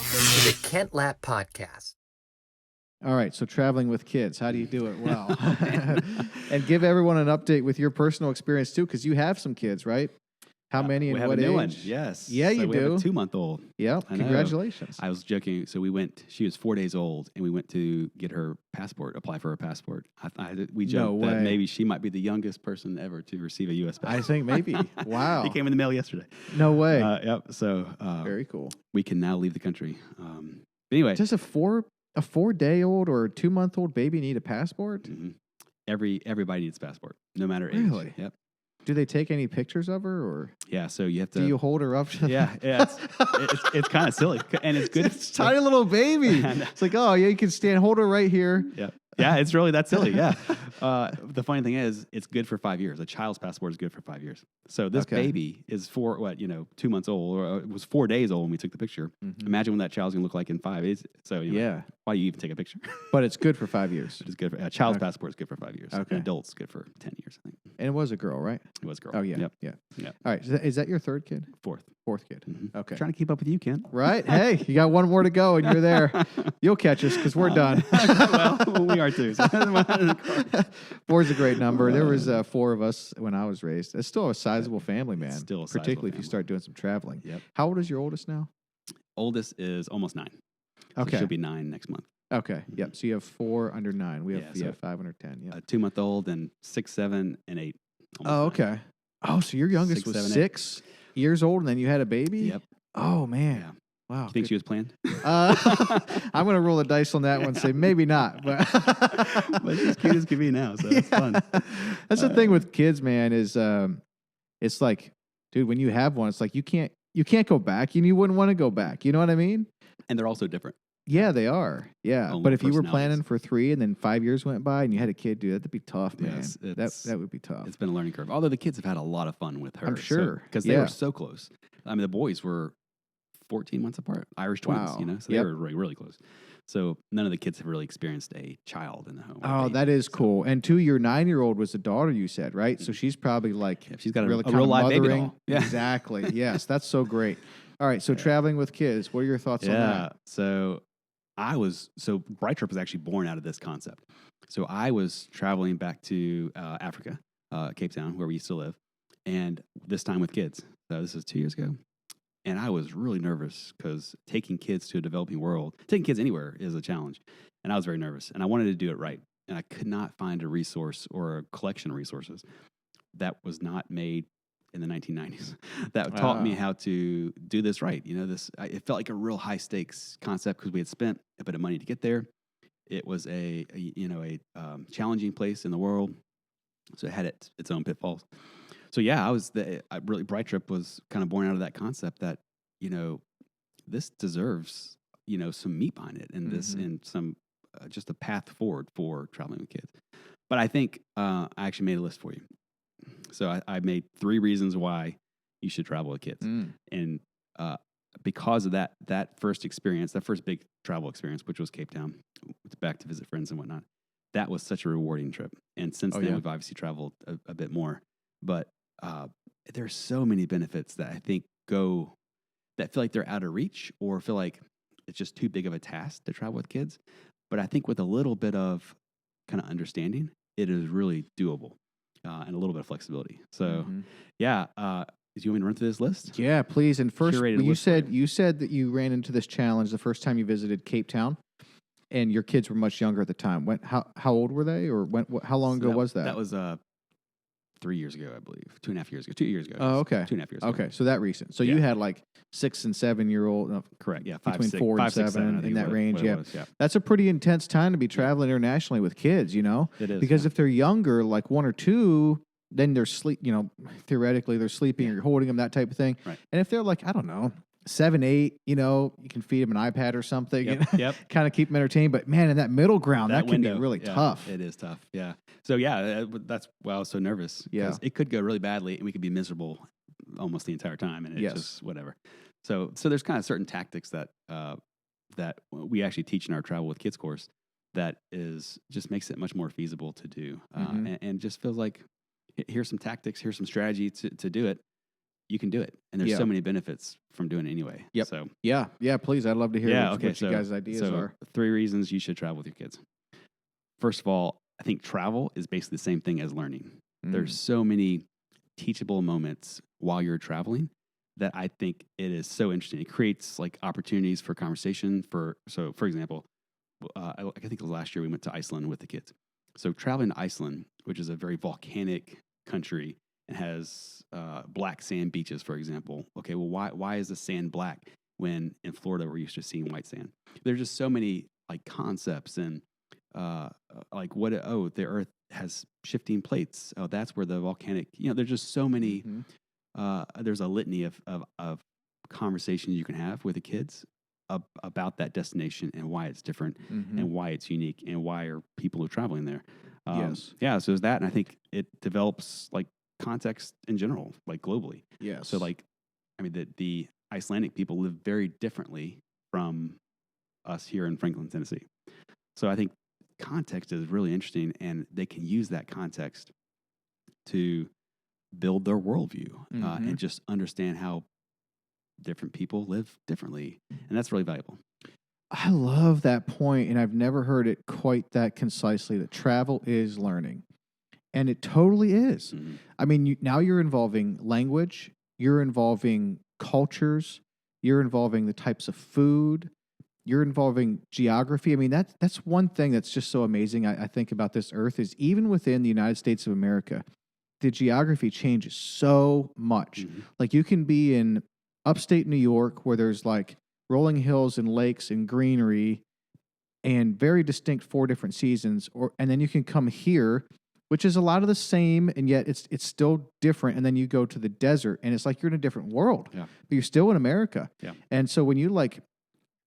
to the Kent Lapp Podcast. All right, so traveling with kids, how do you do it well? And give everyone an update with your personal experience too, because you have some kids, right? How many and we have what a new age? one. Yes. Yeah, you we do. Have a 2-month-old. Yeah, I know. congratulations. I was joking. So we went. She was 4 days old, and we went to get her passport, apply for her passport. We joked that maybe she might be the youngest person ever to receive a U.S. passport. I think maybe. Wow. It came in the mail yesterday. No way. Yep. So very cool. We can now leave the country. Anyway, does a 4-day-old or a 2-month-old baby need a passport? Mm-hmm. Everybody needs a passport, no matter age. Really? Yep. Do they take any pictures of her, or so you have to? Do you hold her up? Yeah. It's kind of silly, and it's good. It's a tiny little baby. It's like, oh yeah, you can hold her right here. Yeah, it's really that silly. Yeah. The funny thing is, it's good for 5 years. A child's passport is good for 5 years. So this baby is 2 months old, or it was 4 days old when we took the picture. Mm-hmm. Imagine what that child's gonna look like in 5 days. So why do you even take a picture? But it's good for 5 years. It's good. A child's passport is good for 5 years. Okay. An adult's good for 10 years, I think. And it was a girl, right? It was a girl. Oh yeah. Yep. All right. Is that your third kid? Fourth kid. Mm-hmm. Okay. Trying to keep up with you, Ken. Right? Hey, you got one more to go and you're there. You'll catch us because we're done. Well, we are too. So 4's a great number. There was 4 of us when I was raised. It's still a sizable family, man. It's still a particularly if you start doing some traveling. Yep. How old is your oldest now? Oldest is almost 9. Okay. So she'll be 9 next month. Okay. Mm-hmm. Yep. So you have 4 under 9. We have 5 under 10. Yeah. A 2-month-old and 6, 7, and 8. Oh, okay. 9. Oh, so your youngest 6, was 7, 6 years old, and then you had a baby? Yep. Oh, man. Yeah. Wow. You think she was planned? I'm going to roll a dice on that one and say maybe not. But she's cute as can be now, so it's fun. That's the thing with kids, man, is it's like, dude, when you have one, it's like you can't go back, and you wouldn't want to go back. You know what I mean? And they're also different. Yeah, they are. Yeah. But if you were planning for 3 and then 5 years went by and you had a kid, dude, that'd be tough, man. Yes, that would be tough. It's been a learning curve. Although the kids have had a lot of fun with her. I'm sure. Because they were so close. I mean, the boys were 14 months apart, Irish twins, so they were really, really close. So none of the kids have really experienced a child in the home. Oh, that is cool. And your 9-year-old was a daughter, you said, right? Mm-hmm. So she's probably like, she's got really a real live baby doll. Yeah. Exactly. Yes, that's so great. All right, so traveling with kids, what are your thoughts on that? So Bright Trip was actually born out of this concept. So I was traveling back to Africa, Cape Town, where we used to live, and this time with kids. So this is 2 years ago. And I was really nervous because taking kids to a developing world, taking kids anywhere is a challenge. And I was very nervous, and I wanted to do it right. And I could not find a resource or a collection of resources that was not made in the 1990s that taught me how to do this right. It felt like a real high stakes concept because we had spent a bit of money to get there. It was a challenging place in the world, so it had its own pitfalls. So Bright Trip was kind of born out of that concept that this deserves some meat behind it, and this and some just a path forward for traveling with kids. But I think I actually made a list for you. So I made 3 reasons why you should travel with kids. And because of that first experience, that first big travel experience, which was Cape Town, back to visit friends and whatnot, that was such a rewarding trip. And since then, we've obviously traveled a bit more. But there's so many benefits that I think that feel like they're out of reach or feel like it's just too big of a task to travel with kids. But I think with a little bit of kind of understanding, it is really doable. And a little bit of flexibility. So, do you want me to run through this list? Yeah, please. And first, you said that you ran into this challenge the first time you visited Cape Town, and your kids were much younger at the time. How old were they, or how long ago was that? That was 3 years ago, I believe. 2.5 years ago. 2 years ago. Oh, okay. 2.5 years ago. Okay, so that recent. So you had like 6 and 7 year old. Correct. Yeah, between 4 and 7 in that range. Yeah, was, yeah. That's a pretty intense time to be traveling internationally with kids. It is because if they're younger, like 1 or 2, then they're theoretically they're sleeping or you're holding them, that type of thing. Right. And if they're like, I don't know, 7, 8, you can feed them an iPad or something. Yep. Kind of keep them entertained. But man, in that middle ground, that can be really tough. It is tough. Yeah. So that's why I was so nervous. Yeah. It could go really badly and we could be miserable almost the entire time, and it's just whatever. So there's kind of certain tactics that we actually teach in our Travel with Kids course that just makes it much more feasible to do, and just feels like here's some tactics, here's some strategy to do it. you can do it. And there's Yeah. so many benefits from doing it anyway. Yep. So Yeah, please. I'd love to hear what you guys' ideas so are. 3 reasons you should travel with your kids. First of all, I think travel is basically the same thing as learning. There's so many teachable moments while you're traveling that I think it is so interesting. It creates like opportunities for conversation. For example, I think it was last year we went to Iceland with the kids. So traveling to Iceland, which is a very volcanic country and has black sand beaches, for example. Okay, well, why is the sand black when in Florida we're used to seeing white sand? There's just so many like concepts and like the Earth has shifting plates. Oh, that's where the volcanic. There's just so many. There's a litany of conversations you can have with the kids about that destination and why it's different and why it's unique and why are people who are traveling there. Yes. Yeah. So there's that, and I think it develops like context in general, like globally. Yes. So like, I mean, the Icelandic people live very differently from us here in Franklin, Tennessee. So I think context is really interesting, and they can use that context to build their worldview and just understand how different people live differently. And that's really valuable. I love that point, and I've never heard it quite that concisely, that travel is learning. And it totally is. I mean, now you're involving language, you're involving cultures, you're involving the types of food, you're involving geography. I mean, that's one thing that's just so amazing, I think, about this earth is even within the United States of America, the geography changes so much. Like you can be in upstate New York where there's like rolling hills and lakes and greenery and very distinct 4 different seasons, and then you can come here, which is a lot of the same, and yet it's still different. And then you go to the desert, and it's like you're in a different world, but you're still in America. Yeah. And so when you like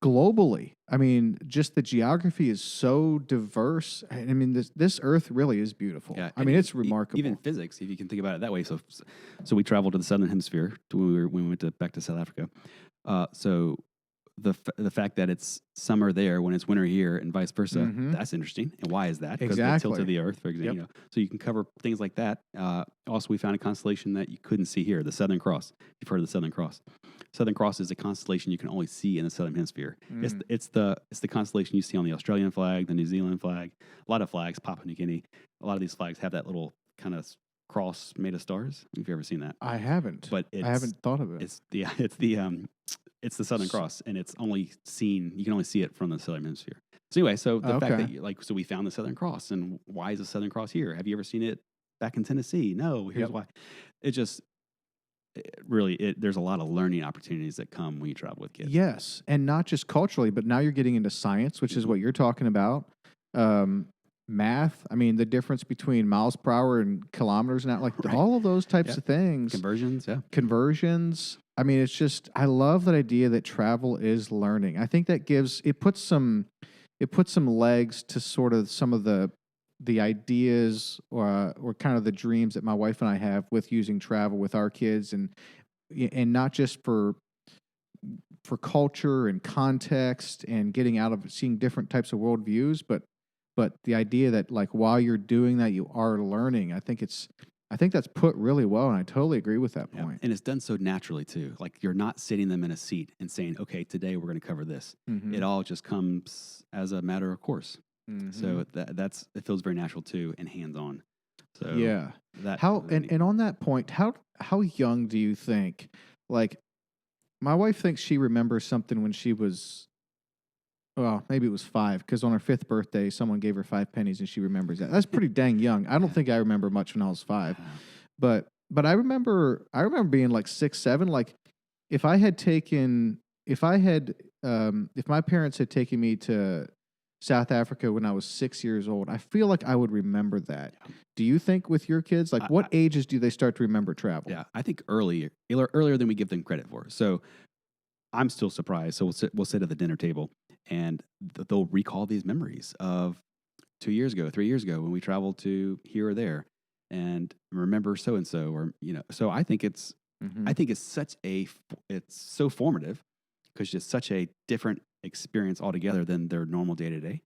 globally, I mean, just the geography is so diverse. I mean, this earth really is beautiful. Yeah, I mean, it's remarkable. Even physics, if you can think about it that way. So we traveled to the southern hemisphere when we went back to South Africa. So the fact that it's summer there when it's winter here and vice versa, that's interesting. And why is that? Because of the tilt of the Earth, for example. So you can cover things like that. Also, we found a constellation that you couldn't see here, the Southern Cross. You've heard of the Southern Cross. Southern Cross is a constellation you can only see in the southern hemisphere. It's the constellation you see on the Australian flag, the New Zealand flag, a lot of flags, Papua New Guinea. A lot of these flags have that little kind of cross made of stars. Have you ever seen that? I haven't. But I haven't thought of it. It's the Southern Cross, and it's only seen. You can only see it from the southern hemisphere. So anyway, so the fact that so we found the Southern Cross, and why is the Southern Cross here? Have you ever seen it back in Tennessee? No. Here's why. There's a lot of learning opportunities that come when you travel with kids. Yes, and not just culturally, but now you're getting into science, which is what you're talking about. Math. I mean, the difference between miles per hour and kilometers an hour, like all of those types of things. Conversions. I mean, it's just, I love that idea that travel is learning. I think that puts some legs to sort of some of the ideas or kind of the dreams that my wife and I have with using travel with our kids, and not just for culture and context and getting out of seeing different types of worldviews, but the idea that like while you're doing that, you are learning. I think that's put really well, and I totally agree with that point. And it's done so naturally too. Like you're not sitting them in a seat and saying, "Okay, today we're going to cover this." It all just comes as a matter of course. So it feels very natural too and hands on. So yeah, and on that point, how young do you think? Like, my wife thinks she remembers something when she was. Well, maybe it was 5, because on her 5th birthday, someone gave her 5 pennies, and she remembers that. That's pretty dang young. I don't think I remember much when I was 5, but I remember being like 6, 7. Like if my parents had taken me to South Africa when I was 6 years old, I feel like I would remember that. Do you think with your kids, like what ages do they start to remember travel? Yeah, I think earlier than we give them credit for. So I'm still surprised. So we'll sit at the dinner table, and they'll recall these memories of 2 years ago, 3 years ago when we traveled to here or there, and remember so and so, or So I think it's it's so formative because it's such a different experience altogether than their normal day to day,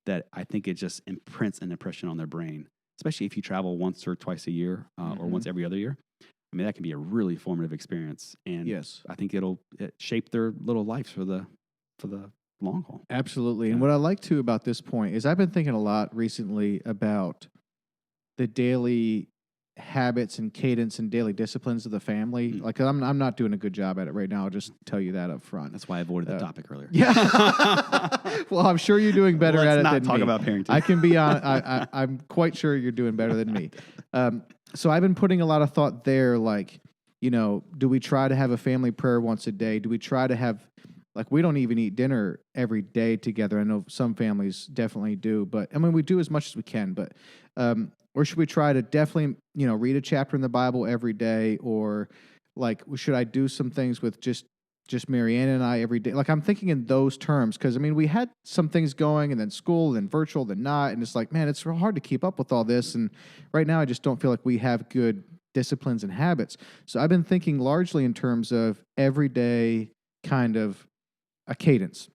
that I think it just imprints an impression on their brain, especially if you travel once or twice a year or once every other year. I I mean, that can be a really formative experience. And Yes. I think it shape their little lives for the long haul. Absolutely. Yeah. And what I like too about this point is I've been thinking a lot recently about the daily habits and cadence and daily disciplines of the family. Like I'm not doing a good job at it right now. I'll just tell you that up front. That's why I avoided the topic earlier. Yeah. Well, I'm sure you're doing better at it than me. Let's not talk about parenting. I can be on. I'm quite sure you're doing better than me. So I've been putting a lot of thought there. Like, do we try to have a family prayer once a day? Do we try to have, like, we don't even eat dinner every day together. I know some families definitely do, but I mean, we do as much as we can. But or should we try to definitely, read a chapter in the Bible every day, or like, should I do some things with just Marianne and I every day? Like, I'm thinking in those terms, because I mean, we had some things going, and then school, then virtual, then not, and it's like, man, it's real hard to keep up with all this. And right now, I just don't feel like we have good disciplines and habits. So I've been thinking largely in terms of everyday kind of a cadence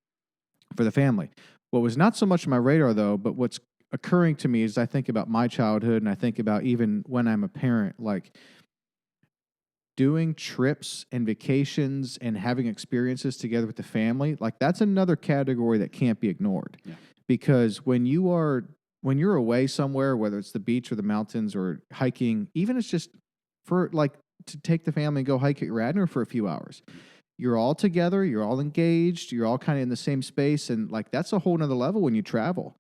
for the family. What was not so much on my radar, though, but what's occurring to me as I think about my childhood, and I think about even when I'm a parent, like doing trips and vacations and having experiences together with the family, like that's another category that can't be ignored. Yeah. Because when you're away somewhere, whether it's the beach or the mountains or hiking, even it's just for like to take the family and go hike at Radnor for a few hours, you're all together, you're all engaged, you're all kind of in the same space. And like, that's a whole nother level when you travel.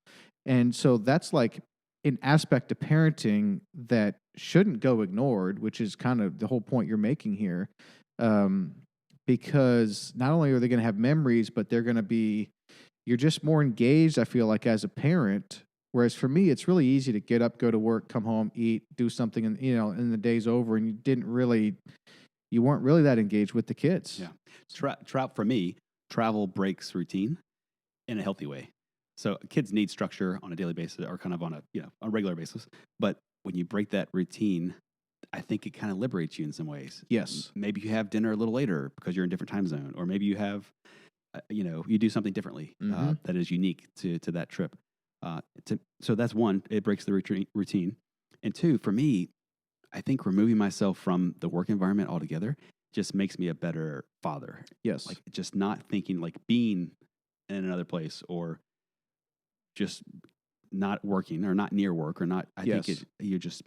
And so that's like an aspect of parenting that shouldn't go ignored, which is kind of the whole point you're making here. Because not only are they going to have memories, but you're just more engaged, I feel like, as a parent. Whereas for me, it's really easy to get up, go to work, come home, eat, do something, and and the day's over, and you weren't really that engaged with the kids. Yeah. For me, travel breaks routine in a healthy way. So kids need structure on a daily basis, or kind of on a regular basis. But when you break that routine, I think it kind of liberates you in some ways. Yes. Maybe you have dinner a little later because you're in a different time zone, or maybe you have, you do something differently that is unique to that trip. So that's one, it breaks the routine. And two, for me, I think removing myself from the work environment altogether just makes me a better father. Yes. Like just not thinking, like being in another place, or just not working or not near work, or not. I think you're just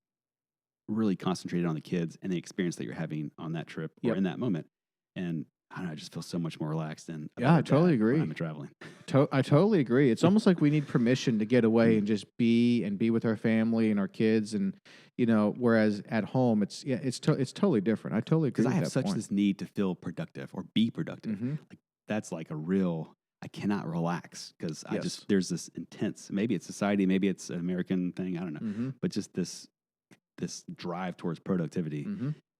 really concentrated on the kids and the experience that you're having on that trip or in that moment. And I don't know, I just feel so much more relaxed. And I totally agree. When I'm traveling. I totally agree. It's almost like we need permission to get away and just be with our family and our kids. And, whereas at home, it's totally different. I totally agree. Because I have such this need to feel productive or be productive. Like that's like I cannot relax because there's this intense, maybe it's society, maybe it's an American thing, I don't know. But just this drive towards productivity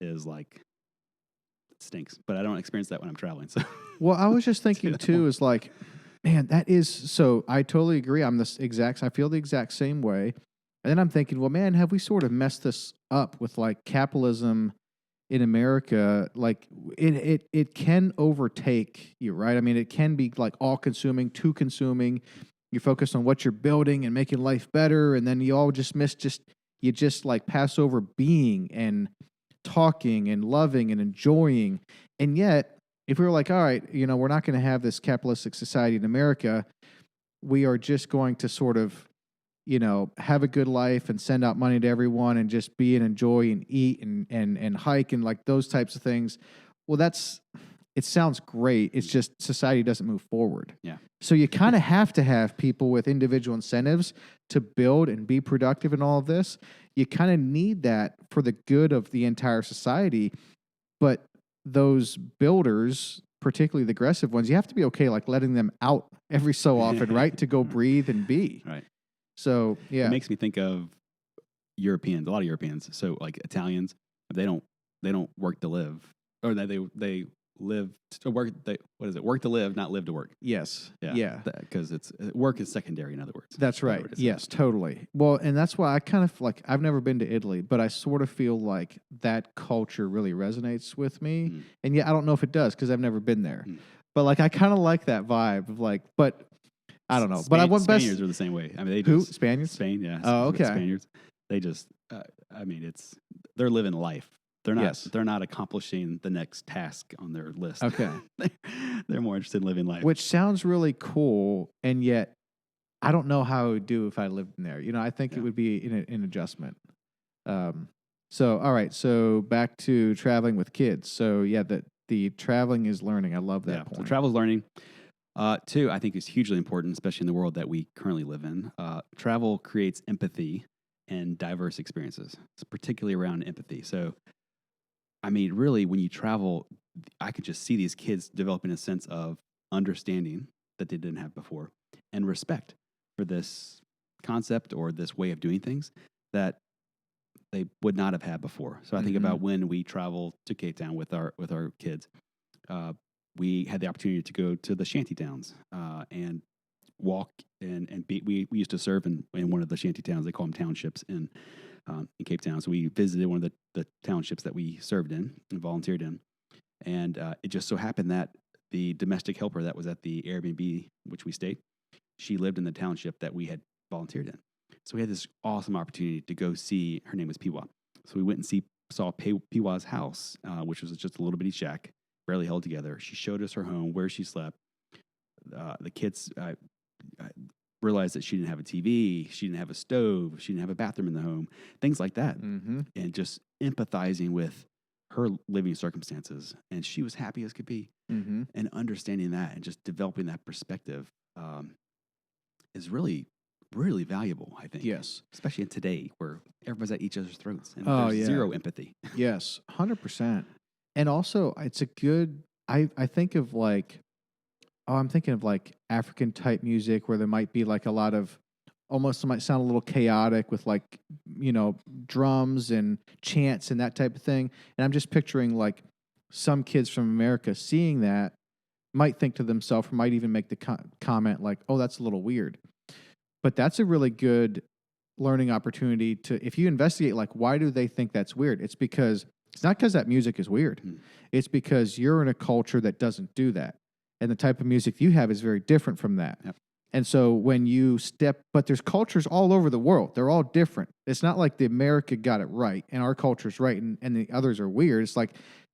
is like, it stinks. But I don't experience that when I'm traveling. So, well, I was just thinking too, is like, man, that is, so I totally agree. I feel the exact same way. And then I'm thinking, well, man, have we sort of messed this up with like capitalism in America? Like it can overtake you, right? I mean, it can be like all consuming, too consuming. You're focused on what you're building and making life better. And then you all just you just like pass over being and talking and loving and enjoying. And yet, if we were like, all right, we're not going to have this capitalistic society in America, we are just going to sort of, have a good life and send out money to everyone and just be and enjoy and eat and hike and like those types of things. Well, it sounds great. It's just society doesn't move forward. Yeah. So you kind of have to have people with individual incentives to build and be productive in all of this. You kind of need that for the good of the entire society. But those builders, particularly the aggressive ones, you have to be okay like letting them out every so often, right? To go breathe and be. Right. So, yeah. It makes me think of Europeans, a lot of Europeans. So like Italians, they don't work to live, or they live to work. Work to live, not live to work. Yes. Yeah. Because work is secondary, in other words. That's right. Yes, totally. Well, and that's why I kind of like, I've never been to Italy, but I sort of feel like that culture really resonates with me. And yeah, I don't know if it does because I've never been there. But like, I kind of like that vibe of like, but I don't know. Spaniards are the same way. I mean, Spaniards? Spain, yeah. Oh, okay. Spaniards. They just, they're living life. They're not. Yes. They're not accomplishing the next task on their list. Okay. They're more interested in living life. Which sounds really cool, and yet I don't know how I would do if I lived in there. I think it would be an adjustment. So, all right. So back to traveling with kids. So yeah, the traveling is learning. I love that point. So travel is learning. Two, I think is hugely important, especially in the world that we currently live in. Travel creates empathy and diverse experiences, particularly around empathy. So, I mean, really, when you travel, I could just see these kids developing a sense of understanding that they didn't have before and respect for this concept or this way of doing things that they would not have had before. So I think about when we travel to Cape Town with our kids, we had the opportunity to go to the shanty towns and walk and be. We used to serve in one of the shanty towns. They call them townships in Cape Town. So we visited one of the townships that we served in and volunteered in. And it just so happened that the domestic helper that was at the Airbnb, which we stayed, she lived in the township that we had volunteered in. So we had this awesome opportunity to go see, her name was Piwa. So we went and saw Piwa's house, which was just a little bitty shack, barely held together. She showed us her home, where she slept. The kids realized that she didn't have a TV, she didn't have a stove, she didn't have a bathroom in the home, things like that. And just empathizing with her living circumstances. And she was happy as could be. And understanding that and just developing that perspective is really, really valuable, I think. Yes. Especially in today where everybody's at each other's throats and there's zero empathy. Yes, 100%. And also, it's a good, I think of I'm thinking of African type music where there might be a lot of, almost it might sound a little chaotic with drums and chants and that type of thing. And I'm just picturing some kids from America seeing that might think to themselves, or might even make the comment oh, that's a little weird. But that's a really good learning opportunity if you investigate, why do they think that's weird? It's not because that music is weird. It's because you're in a culture that doesn't do that. And the type of music you have is very different from that. Yep. And so when you but there's cultures all over the world. They're all different. It's not like the America got it right and our culture's right and the others are weird. It's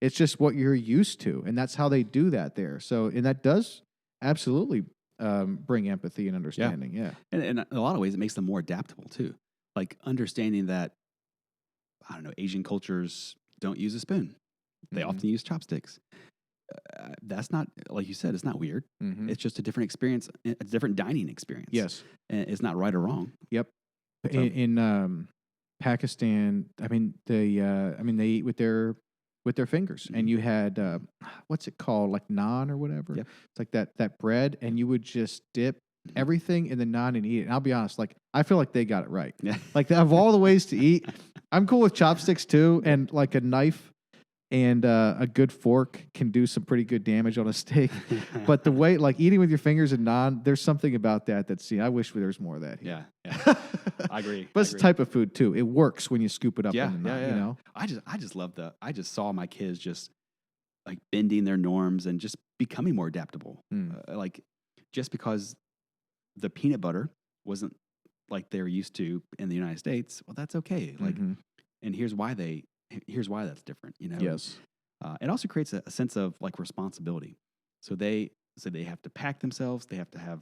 it's just what you're used to. And that's how they do that there. So, and that does absolutely bring empathy and understanding. Yeah. And in a lot of ways, it makes them more adaptable too. Understanding that, I don't know, Asian cultures don't use a spoon. They often use chopsticks. That's not, like you said, it's not weird. It's just a different experience, a different dining experience. Yes. And it's not right or wrong. Yep. So, in Pakistan, they eat with their fingers, and you had what's it called, naan or whatever. Yep. It's that bread, and you would just dip everything in the naan and eat it. And I'll be honest, I feel like they got it right. Yeah. Of all the ways to eat, I'm cool with chopsticks too, and a knife and a good fork can do some pretty good damage on a steak. But the way, eating with your fingers and naan, there's something about that's I wish there was more of that here. Yeah. I agree. But it's a type of food too. It works when you scoop it up in the naan, you know? I just love I just saw my kids just bending their norms and just becoming more adaptable. Just because the peanut butter wasn't like they're used to in the United States, well, that's okay. And here's why that's different, you know? Yes. It also creates a sense of responsibility. So they have to pack themselves, they have to have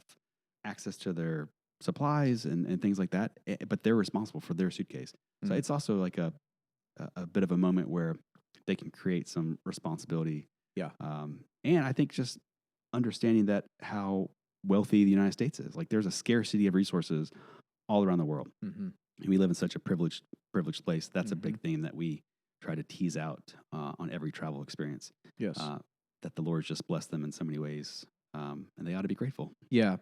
access to their supplies and things like that, but they're responsible for their suitcase. So it's also a bit of a moment where they can create some responsibility. Yeah. And I think just understanding that how wealthy the United States is. There's a scarcity of resources all around the world. And we live in such a privileged place. That's a big thing that we try to tease out on every travel experience. Yes. That the Lord's just blessed them in so many ways. And they ought to be grateful. Yeah.